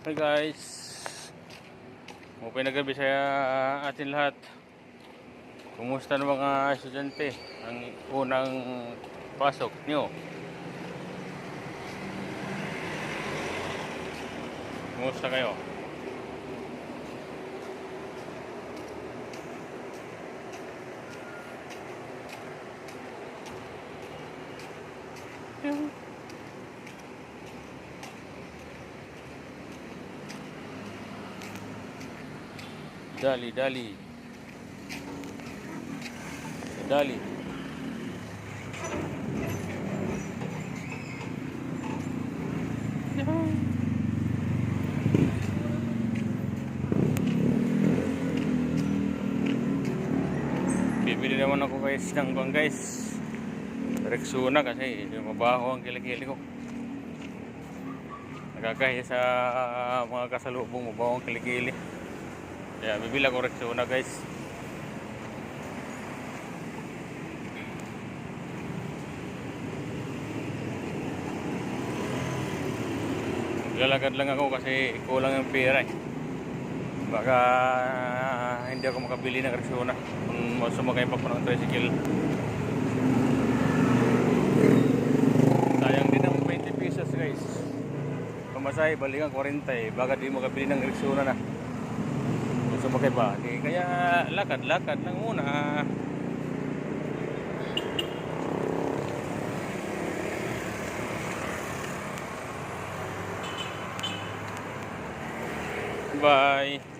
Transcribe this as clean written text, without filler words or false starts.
Hi guys, okay na gabi sa atin lahat. Kumusta na mga estudyante ang unang pasok nyo? Kumusta kayo? Dali, dali. Dali. Bibili naman ako guys ng bang guys. Rexona kasi mabaho ang kilikili ko. Nagkakahiya sa mga kasalubong, mabaho ang kilikili. Kaya bibili ako Rexona guys. Lalakad lang ako kasi kulang ang pera eh. Baka hindi ako makabili ng Rexona kung sumakay pa ko ng tricycle. Sayang din ang 20 pesos guys. Pamasahe balikan 40 eh. Baka di makabili ng Rexona na kung sumakay pa. Kaya lakad-lakad lang muna. Bye.